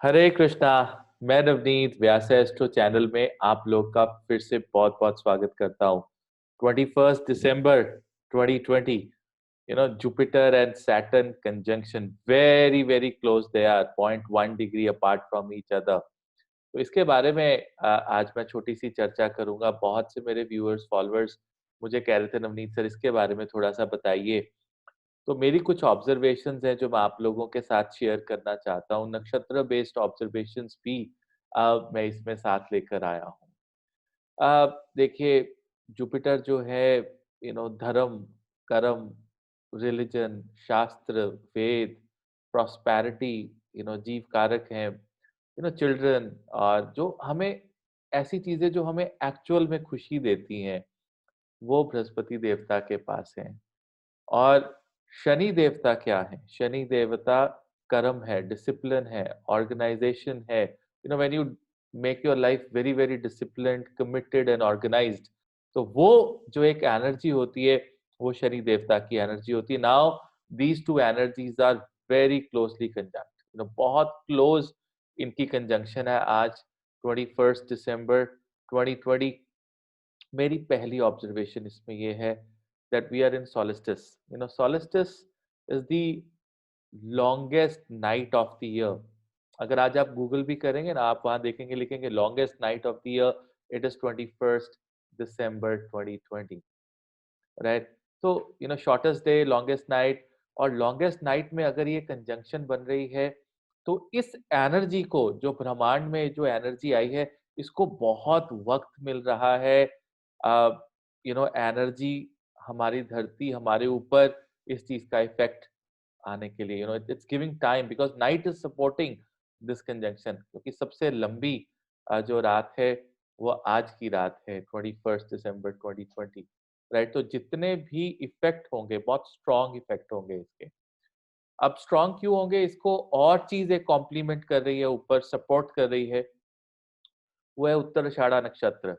हरे कृष्णा। मैं नवनीत व्यास astro channel में आप लोग का फिर से बहुत बहुत स्वागत करता हूँ। 21 दिसंबर 2020, Jupiter and Saturn conjunction very very close, they are 0.1 degree apart from each other. तो इसके बारे में आज मैं छोटी सी चर्चा करूंगा। बहुत से मेरे व्यूअर्स फॉलोअर्स मुझे कह रहे थे, नवनीत सर इसके बारे में थोड़ा सा बताइए। तो मेरी कुछ ऑब्जर्वेशंस हैं जो मैं आप लोगों के साथ शेयर करना चाहता हूँ। नक्षत्र बेस्ड ऑब्जर्वेशंस भी मैं इसमें साथ लेकर आया हूँ। देखिए, जुपिटर जो है, धर्म, कर्म, रिलीजन, शास्त्र, वेद, प्रॉस्पेरिटी, जीव कारक हैं, चिल्ड्रन, और जो हमें ऐसी चीजें जो हमें एक्चुअल में खुशी देती हैं, वो बृहस्पति देवता के पास हैं। और शनि देवता क्या है? शनि देवता कर्म है, डिसिप्लिन है, ऑर्गेनाइजेशन है। When you make your life very very disciplined, committed and organised, तो वो जो एक एनर्जी होती है, वो शनि देवता की एनर्जी होती है। Now these two energies are very closely conjunct, बहुत क्लोज इनकी कंजंक्शन है आज 21 दिसंबर 2020। मेरी पहली ऑब्जर्वेशन इसमें ये है that we are in solstice. Solstice is the longest night of the year. अगर आज आप गूगल भी करेंगे ना, आप वहां देखेंगे, लिखेंगे longest night of the year, it is 21 December 2020, right? तो शॉर्टेस्ट डे, लॉन्गेस्ट नाइट, और लॉन्गेस्ट नाइट में अगर ये कंजंक्शन बन रही है, तो इस एनर्जी को, जो ब्रह्मांड में जो एनर्जी आई है, इसको बहुत वक्त मिल रहा है। एनर्जी, हमारी धरती, हमारे ऊपर इस चीज का इफेक्ट आने के लिए, it's giving time, because night is supporting this conjunction, क्योंकि सबसे लंबी जो रात है, वो आज की रात है, 21 दिसंबर 2020, राइट? तो जितने भी इफेक्ट होंगे, बहुत स्ट्रॉन्ग इफेक्ट होंगे इसके। अब स्ट्रॉन्ग क्यों होंगे? इसको और चीज एक कॉम्प्लीमेंट कर रही है, ऊपर सपोर्ट कर रही है, वो है उत्तराषाढ़ा नक्षत्र।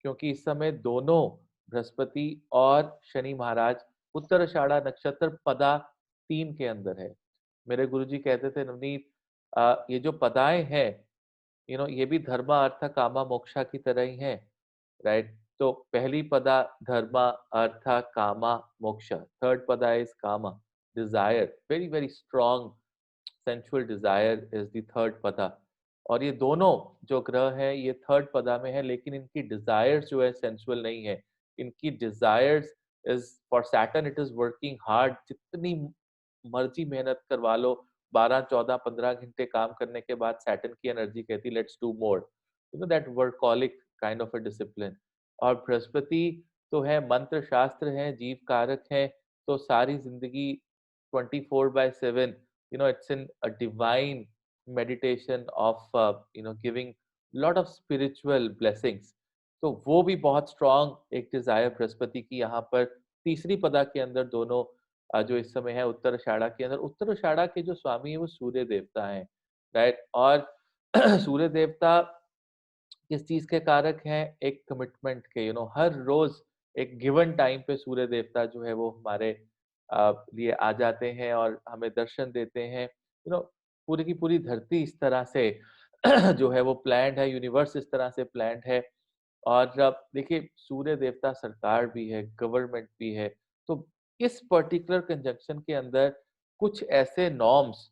क्योंकि इस समय दोनों, बृहस्पति और शनि महाराज, उत्तराषाढ़ा नक्षत्र पदा 3 के अंदर है। मेरे गुरुजी कहते थे, नवनीत, ये जो पदाएं हैं, ये भी धर्मा अर्थ कामा मोक्षा की तरह ही हैं, राइट? तो पहली पदा धर्मा अर्थ कामा moksha, third pada is kama, desire, very very strong sensual desire is the third pada. और ये दोनों जो ग्रह हैं, ये थर्ड पदा में है, लेकिन इनकी डिजायर्स जो है सेंसुअल नहीं है। इनकी desires is for Saturn, it is working hard. जितनी मर्जी मेहनत करवा लो, 12, 14, 15 घंटे काम करने के बाद सैटर्न की एनर्जी कहती let's do more, that workaholic kind of a discipline. और बृहस्पति तो है मंत्र शास्त्र है, जीव कारक है, तो सारी जिंदगी 24/7, it's in a divine meditation of giving lot of spiritual blessings। तो वो भी बहुत स्ट्रॉन्ग एक डिजायर बृहस्पति की यहाँ पर तीसरी पदा के अंदर दोनों जो इस समय है उत्तराषाढ़ा के अंदर। उत्तराषाढ़ा के जो स्वामी है वो सूर्य देवता हैं, राइट? और सूर्य देवता किस चीज के कारक हैं? एक कमिटमेंट के, हर रोज एक गिवन टाइम पे सूर्य देवता जो है वो हमारे लिए आ जाते हैं और हमें दर्शन देते हैं। पूरी की पूरी धरती इस तरह से जो है वो प्लान्ड है, यूनिवर्स इस तरह से प्लान्ड है। और अब देखिए, सूर्य देवता सरकार भी है, गवर्नमेंट भी है। तो इस पर्टिकुलर कंजंक्शन के अंदर कुछ ऐसे नॉर्म्स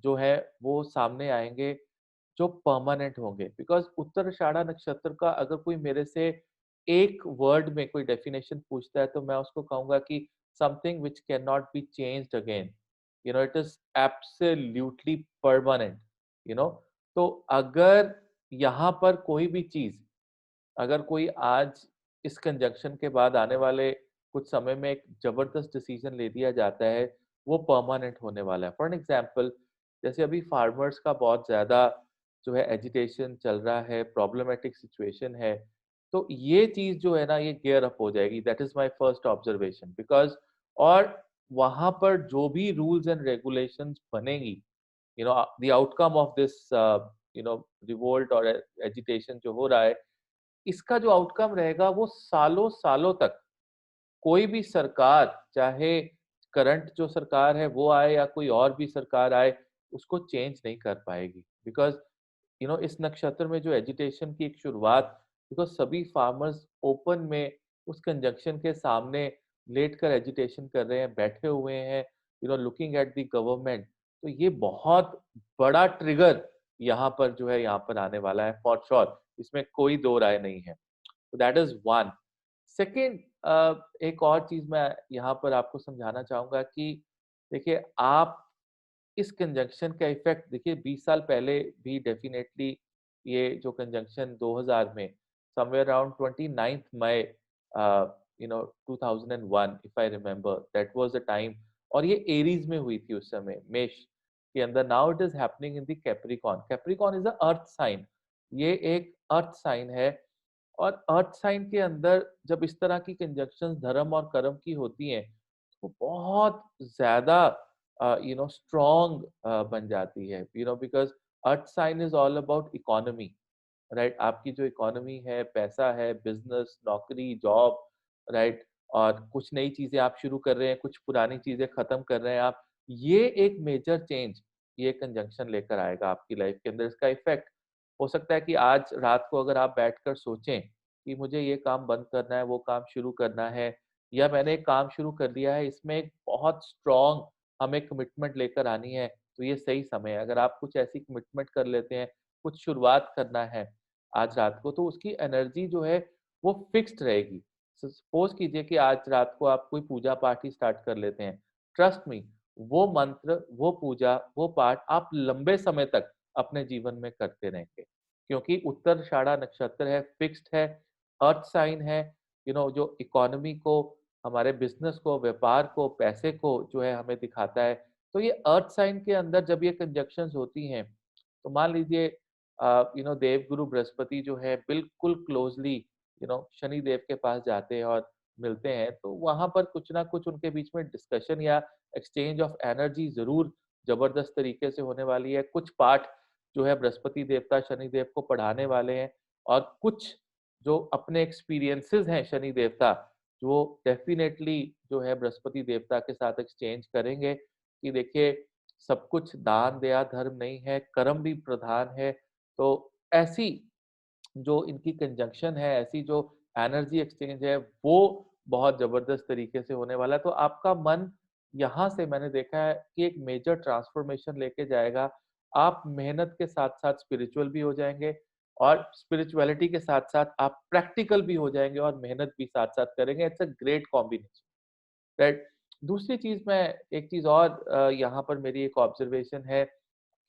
जो है वो सामने आएंगे, जो परमानेंट होंगे। बिकॉज उत्तराषाढ़ा नक्षत्र का अगर कोई मेरे से एक वर्ड में कोई डेफिनेशन पूछता है, तो मैं उसको कहूंगा कि something which can not be changed again, it is absolutely permanent. You know तो अगर यहाँ पर कोई भी चीज, अगर कोई आज इस कंजंक्शन के बाद आने वाले कुछ समय में एक जबरदस्त डिसीजन ले दिया जाता है, वो परमानेंट होने वाला है। फॉर एन एग्जाम्पल, जैसे अभी फार्मर्स का बहुत ज्यादा जो है एजिटेशन चल रहा है, प्रॉब्लमेटिक सिचुएशन है, तो ये चीज जो है ना, ये गियर अप हो जाएगी। That is my first observation. Because और वहां पर जो भी रूल्स एंड रेगुलेशंस बनेंगी, the outcome of this revolt और एजिटेशन जो हो रहा है, इसका जो आउटकम रहेगा वो सालों सालों तक, कोई भी सरकार, चाहे करंट जो सरकार है वो आए या कोई और भी सरकार आए, उसको चेंज नहीं कर पाएगी, बिकॉज इस नक्षत्र में जो एजिटेशन की एक शुरुआत, बिकॉज सभी फार्मर्स ओपन में उस कंजंक्शन के सामने लेटकर एजिटेशन कर रहे हैं, बैठे हुए हैं, लुकिंग एट द गवर्नमेंट। तो ये बहुत बड़ा ट्रिगर यहाँ पर जो है यहाँ पर आने वाला है फॉर श्योर, इसमें कोई दो राय नहीं है। तो दैट इज वन। सेकेंड, एक और चीज मैं यहाँ पर आपको समझाना चाहूंगा कि देखिए, आप इस कंजंक्शन का इफेक्ट देखिए 20 साल पहले भी डेफिनेटली ये जो कंजंक्शन 2000 में somewhere around 29th May 2001, if I remember, that was the time. और ये एरीज में हुई थी उस समय, मेष के अंदर। Now it is happening in the Capricorn. Capricorn is a earth sign, ये एक अर्थ साइन है। और अर्थ साइन के अंदर जब इस तरह की कंजंक्शंस धर्म और कर्म की होती हैं, तो बहुत ज्यादा स्ट्रॉन्ग बन जाती है, because earth sign is all about economy, right? आपकी जो इकोनॉमी है, पैसा है, बिजनेस, नौकरी, जॉब, राइट? और कुछ नई चीजें आप शुरू कर रहे हैं, कुछ पुरानी चीजें खत्म कर रहे हैं आप। ये एक मेजर चेंज ये कंजंक्शन लेकर आएगा आपकी लाइफ के अंदर। इसका इफेक्ट हो सकता है कि आज रात को अगर आप बैठकर सोचें कि मुझे ये काम बंद करना है, वो काम शुरू करना है, या मैंने एक काम शुरू कर लिया है, इसमें एक बहुत स्ट्रॉन्ग हमें कमिटमेंट लेकर आनी है, तो ये सही समय है। अगर आप कुछ ऐसी कमिटमेंट कर लेते हैं, कुछ शुरुआत करना है आज रात को, तो उसकी एनर्जी जो है वो फिक्स्ड रहेगी। सपोज कीजिए कि आज रात को आप कोई पूजा पाठ ही स्टार्ट कर लेते हैं, ट्रस्ट मी, वो मंत्र, वो पूजा, वो पाठ आप लंबे समय तक अपने जीवन में करते रहेंगे, क्योंकि उत्तराषाढ़ा नक्षत्र है, फिक्स्ड है, अर्थ साइन है, जो इकोनॉमी को, हमारे बिजनेस को, व्यापार को, पैसे को जो है हमें दिखाता है। तो ये अर्थ साइन के अंदर जब ये कंजक्शंस होती हैं, तो मान लीजिए देव गुरु बृहस्पति जो है बिल्कुल क्लोजली शनि देव के पास जाते हैं और मिलते हैं, तो वहां पर कुछ ना कुछ उनके बीच में डिस्कशन या एक्सचेंज ऑफ एनर्जी जरूर जबरदस्त तरीके से होने वाली है। कुछ पाठ जो है बृहस्पति देवता शनि देव को पढ़ाने वाले हैं, और कुछ जो अपने एक्सपीरियंसेस हैं शनि देवता, जो डेफिनेटली जो है बृहस्पति देवता के साथ एक्सचेंज करेंगे कि देखिए, सब कुछ दान दया धर्म नहीं है, कर्म भी प्रधान है। तो ऐसी जो इनकी कंजंक्शन है, ऐसी जो एनर्जी एक्सचेंज है, वो बहुत जबरदस्त तरीके से होने वाला है। तो आपका मन यहाँ से मैंने देखा है कि एक मेजर ट्रांसफॉर्मेशन लेके जाएगा। आप मेहनत के साथ-साथ स्पिरिचुअल भी हो जाएँगे, और स्पिरिचुअलिटी के साथ-साथ आप प्रैक्टिकल भी हो जाएँगे और मेहनत भी साथ-साथ करेंगे। It's a great combination, right? दूसरी चीज़, मैं एक चीज़ और यहाँ पर मेरी एक ऑब्जर्वेशन है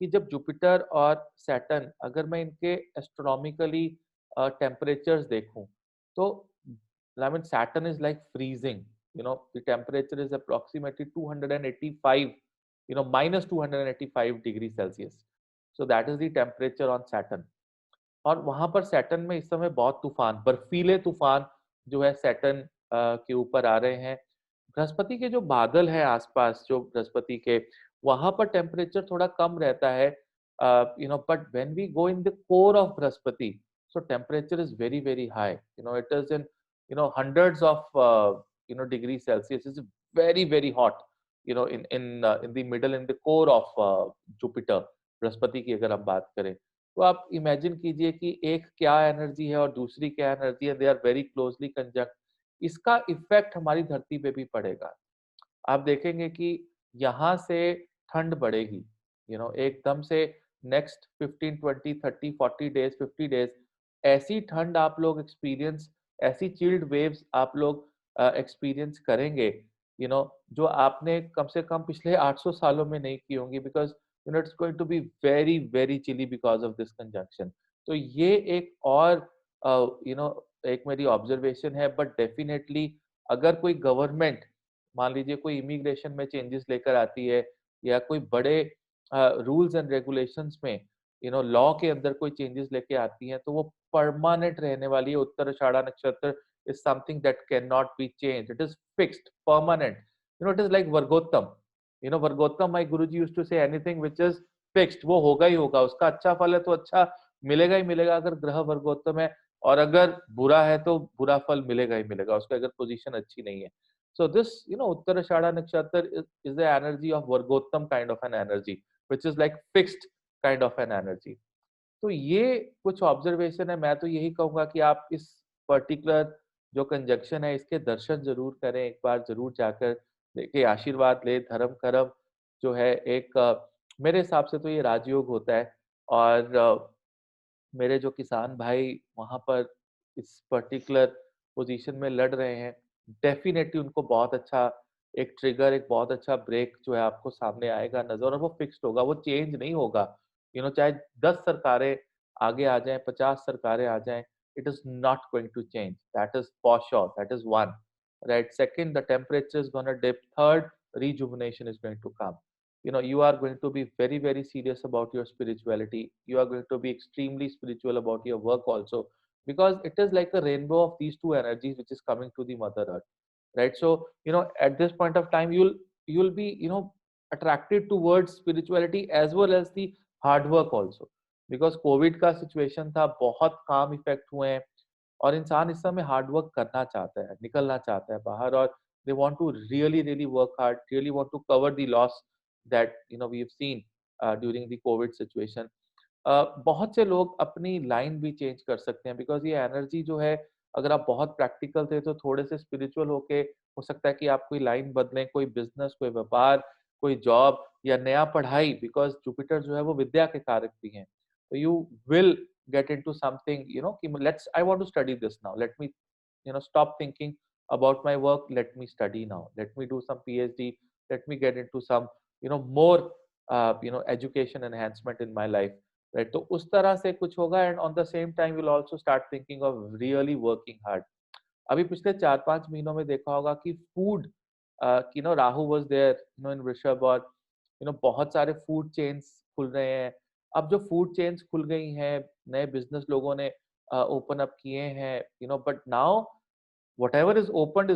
कि जब जुपिटर और सैटर्न, अगर मैं इनके एस्ट्रोनॉमिकली टेम्परेचर्स देखूं, तो I mean Saturn is like freezing, the temperature is approximately 285, minus 285 degree Celsius. So that is the temperature on Saturn. और वहां पर सैटर्न में इस समय बहुत तूफान, बर्फीले तूफान जो है सैटर्न के ऊपर आ रहे हैं। बृहस्पति के जो बादल है आसपास, जो बृहस्पति के, वहां पर टेम्परेचर थोड़ा कम रहता है, but when we go in the core of Brihaspati, so temperature is very very high, it is in hundreds of degree Celsius, is very very hot, in the middle, in the core of Jupiter, Brihaspati की अगर हम बात करें। तो आप imagine कीजिए कि एक क्या एनर्जी है और दूसरी क्या एनर्जी है, they are very closely conjunct. इसका इफेक्ट हमारी धरती पे भी पड़ेगा। आप देखेंगे कि यहाँ से ठंड बढ़ेगी, एकदम से नेक्स्ट 15 20 30 40 डेज, 50 डेज, ऐसी ठंड आप लोग एक्सपीरियंस, ऐसी चिल्ड वेव्स आप लोग एक्सपीरियंस करेंगे, जो आपने कम से कम पिछले 800 सालों में नहीं की होंगी, because it's going to be very very chilly because of this conjunction. तो ये एक और एक मेरी ऑब्जर्वेशन है, बट डेफिनेटली अगर कोई गवर्नमेंट, मान लीजिए कोई इमिग्रेशन में चेंजेस लेकर आती है, या कोई बड़े रूल्स एंड रेगुलेशंस में, लॉ के अंदर कोई चेंजेस लेके आती है, तो वो परमानेंट रहने वाली है। उत्तराषाढ़ा नक्षत्र is something that can not be change, it is fixed, permanent. It is like वर्गोत्तम। वर्गोत्तम, माय गुरुजी used to say, anything which is fixed वो होगा ही होगा, उसका अच्छा फल है तो अच्छा मिलेगा ही मिलेगा अगर ग्रह वर्गोत्तम है, और अगर बुरा है तो बुरा फल मिलेगा ही मिलेगा उसका, अगर पोजीशन अच्छी नहीं है। So this, Uttarashada Nakshatra is the energy of Vargottam kind of an energy. which is like fixed kind of an energy. तो ये कुछ ऑब्जर्वेशन है। मैं तो यही कहूँगा कि आप इस पर्टिकुलर जो कंजंक्शन है इसके दर्शन ज़रूर करें, एक बार ज़रूर जाकर देखिए, आशीर्वाद लें, धर्म कर्म जो है एक मेरे हिसाब से तो ये राजयोग होता है। और मेरे जो किसान भाई वहाँ पर इस पर्टिकुलर पोज़ीशन में लड़ रहे हैं, डेफ़िनेटली उनको बहुत अच्छा एक ट्रिगर, एक बहुत अच्छा ब्रेक जो है आपको सामने आएगा नज़र, और वो फ़िक्स्ड होगा, वो चेंज नहीं होगा। चाहे 10 सरकारें आगे आ जाएँ, 50 सरकारें आ जाएँ, it is not going to change, that is for sure, that is 1, right? 2nd, the temperature is gonna dip, 3rd, rejuvenation is going to come. You are going to be very, very serious about your spirituality. You are going to be extremely spiritual about your work also, because it is like a rainbow of these two energies which is coming to the mother earth, right? So at this point of time, you'll be attracted towards spirituality as well as the hard work also, because covid का situation था, बहुत काम effect हुए हैं, और इंसान इस समय हार्ड वर्क करना चाहता है, निकलना चाहता है बाहर, और they want to really really work hard, really want to cover the loss that we've seen during the covid situation. बहुत से लोग अपनी लाइन भी चेंज कर सकते हैं, बिकॉज़ ये एनर्जी जो है, अगर आप बहुत प्रैक्टिकल थे तो थोड़े से स्पिरिचुअल होके हो सकता है कि आप कोई लाइन बदलें, कोई बिज़नेस, कोई व्यापार, कोई जॉब या नया पढ़ाई, बिकॉज़ जुपिटर जो है वो विद्या के कारक भी हैं। तो you will get into something कि let's I want to study this now, let me stop thinking about my work, let me study now, let me do some phd, let me get into some more education enhancement in my life, right? तो उस तरह से कुछ होगा, and on the same time will also start thinking of really working hard. अभी पिछले 4-5 महीनों में देखा होगा कि food Rahu was there in Vrishabha, और बहुत सारे फूड चेन्स खुल रहे हैं। अब जो फूड चेन्स खुल गई हैं, नए बिजनेस लोगों ने ओपन अप किए हैं, but now whatever is open,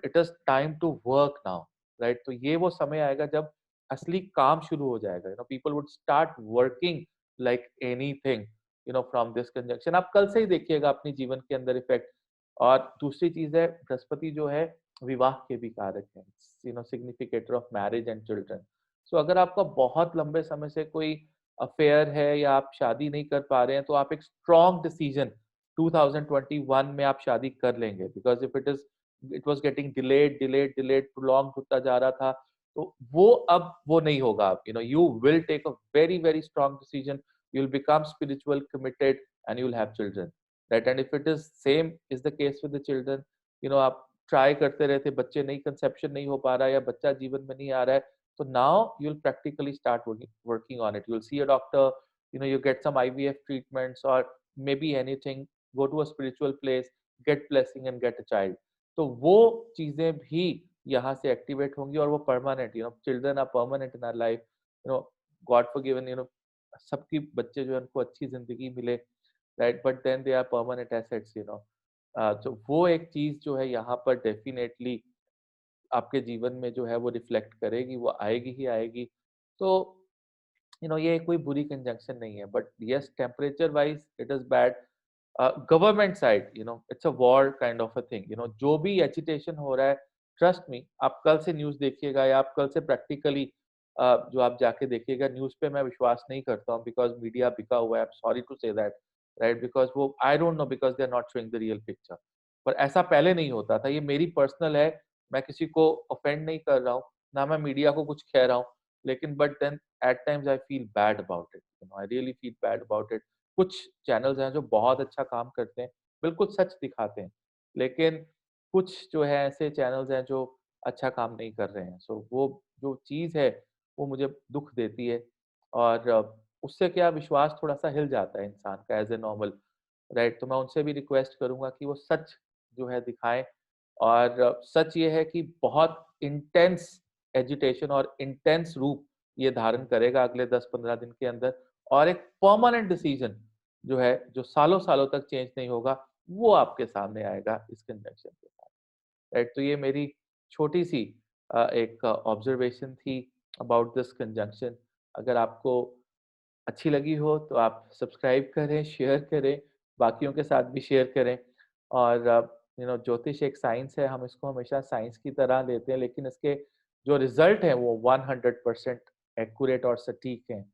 it is time to work now, right? तो ये वो समय आएगा जब असली काम शुरू हो जाएगा, people would start working like anything from this conjunction. आप कल से ही देखिएगा अपने जीवन के अंदर इफेक्ट। और दूसरी चीज है, बृहस्पति जो है विवाह के भी कारक है, significator of marriage and children. So अगर आपका बहुत लंबे समय से कोई अफेयर है या आप शादी नहीं कर पा रहे हैं, तो आप एक स्ट्रॉन्ग डिसीजन 2021 में आप शादी कर लेंगे, because it was getting delayed delayed delayed, prolong होता जा रहा था। तो वो अब वो नहीं होगा। You will take a very very strong decision, you will become spiritual committed, and you will have children, right? And if it is same is the case with the children, आप ट्राई करते रहते, बच्चे नहीं, conception नहीं हो पा रहा है या बच्चा जीवन में नहीं आ रहा है, so now you'll practically start working on it. You'll see a doctor, you get some IVF treatments or maybe anything, go to a spiritual place, get blessing and get a child. तो वो चीजें भी यहाँ से activate होंगी, और वो permanent, children are permanent in our life, God forgiven, सबकी बच्चे जो है उनको अच्छी जिंदगी मिले, right? But then they are permanent assets, तो वो एक चीज जो है यहाँ पर डेफिनेटली आपके जीवन में जो है वो रिफ्लेक्ट करेगी, वो आएगी ही आएगी। तो ये कोई बुरी कंजंक्शन नहीं है, but yes, temperature wise it is bad. Government side, it's a war kind of a thing, जो भी एजिटेशन हो रहा है, ट्रस्ट मी, आप कल से न्यूज़ देखिएगा या आप कल से प्रैक्टिकली जो आप जाके देखिएगा, न्यूज़ पे मैं विश्वास नहीं करता हूँ, बिकॉज़ मीडिया बिका हुआ है, I am sorry to say that, right? Because वो I don't know, because they are not showing the real picture. पर ऐसा पहले नहीं होता था, ये मेरी पर्सनल है, मैं किसी को ऑफेंड नहीं कर रहा हूँ, ना मैं मीडिया को कुछ कह रहा हूँ, लेकिन but then at times I feel bad about it, I really feel bad about it. कुछ चैनल्स हैं जो बहुत अच्छा काम करते हैं, बिल्कुल सच दिखाते हैं, लेकिन कुछ जो है ऐसे चैनल्स हैं जो अच्छा काम नहीं कर रहे हैं। सो वो जो चीज़ है, वो मुझे दुःख देती है, और उससे क्या विश्वास थोड़ा-सा हिल जाता है इंसान का एज़ अ नॉर्मल, राइट? तो मैं उनसे भी रिक्वेस्ट करूँगा कि वो सच जो है दिखाएँ, और सच ये है कि बहुत इंटेंस एजिटेशन और इंटेंस रूप ये धारण करेगा अगले 10-15 दिन के अंदर, और एक परमानेंट डिसीजन जो है, जो सालों-सालों तक चेंज नहीं होगा, वो आपके सामने आएगा इस कंजंक्शन के साथ, राइट? तो ये मेरी छोटी-सी एक ऑब्जर्वेशन थी अबाउट दिस कंजंक्शन। अगर आपको अच्छी लगी हो तो आप सब्सक्राइब करें, शेयर करें, बाकियों के साथ भी शेयर करें, और ज्योतिष एक साइंस है, हम इसको हमेशा साइंस की तरह लेते हैं, लेकिन इसके जो रिज़ल्ट हैं वो 100% accurate और सटीक हैं,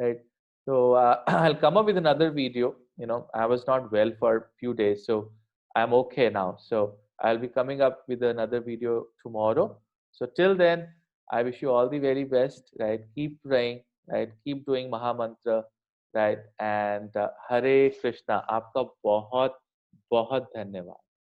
right? So I'll come up with another video. You know, I was not well for a few days, so I'm okay now. So I'll be coming up with another video tomorrow. So till then, I wish you all the very best, right? Keep praying, right? Keep doing Maha Mantra, right? And Hare Krishna. आपका बहुत बहुत धन्यवाद.